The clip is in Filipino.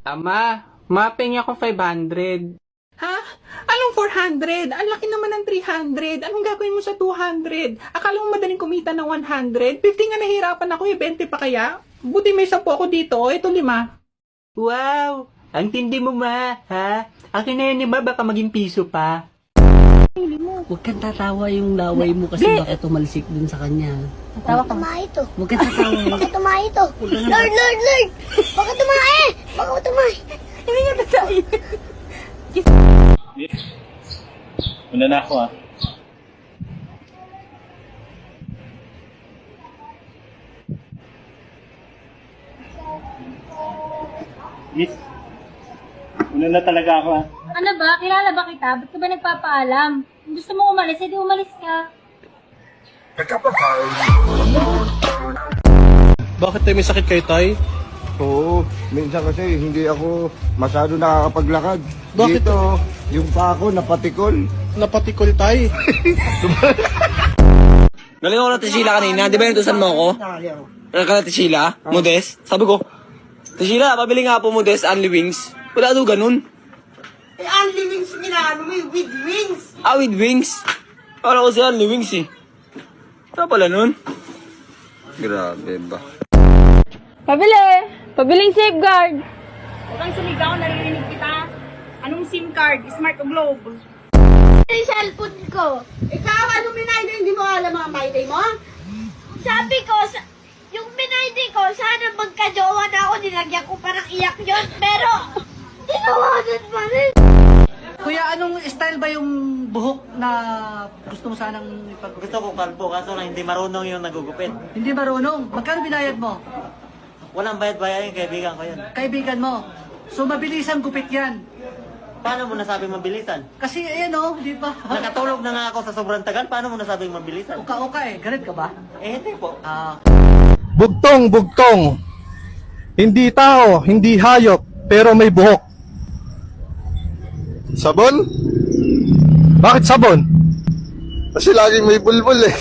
Ama, mapping ako 500. Ha? Anong 400? Ang laki naman ng 300. Anong gagawin mo sa 200? Akala mo madaling kumita ng 100? 50 nga nahirapan ako, 20 pa kaya? Buti may 10 ako dito, ito 5. Wow! Ang tindi mo, ma, ha? Akin na yan, ba? Baka maging piso pa. Huwag kang tatawa yung laway mo kasi baka tumalsik dun sa kanya. Tawa ka. Tumae ito. Huwag kang tatawa. Baka tumae ito. Lord! Baka tumae! Baka tumae! Hindi niya tatay. Una na ako Yes. Una na talaga ako Ano ba? Kilala ba kita? Ba't ka ba nagpapaalam? Kung gusto mo umalis, edi umalis ka. Bakit tayo may sakit kayo, Tay? Oo, minsan kasi hindi ako masyado nakakapaglakad. Bakit? Dito, yung pa ako napatikol. Napatikol, Tay. Galing ako ng Tishila kanina. Di ba inutusan mo ako? Ano ka na Tishila? Modest? Sabi ko, Tishila, pabili nga po Modest, Only Wings. Wala daw ganun. Eh, only wings minaano mo with wings. Ah, with wings? Kala ko si Only Wings eh. Ano pala nun? Grabe ba? Pabiling safeguard! Huwag kang sumigaw, naririnig kita. Anong SIM card? Smart o Globe? Yung cellphone ko. Ikaw, ano minayday? Hindi mo alam mga mayday mo? Sabi ko, yung minaydi ko, sana magka-jowa na ako, nilagyan ko parang iyak yun. Pero, tinawanan pa rin. Kuya, anong style ba yung buhok na gusto mo sanang ipag... Gusto ko kalbo, kaso lang hindi marunong yung nagugupit. Hindi marunong. Magkano binayad mo? Walang bayad-bayad yung kaibigan ko yun. Kaibigan mo. So, mabilisan gupit yan. Paano mo nasabing mabilisan? Kasi, ayan o, di ba? Nakatulog na nga ako sa sobrang tagal, paano mo nasabing mabilisan? Uka-uka eh. Galit ka ba? Eh, hindi po. Bugtong. Hindi tao, hindi hayop, pero may buhok. Sabon? Bakit sabon? Kasi laging may bulbul eh.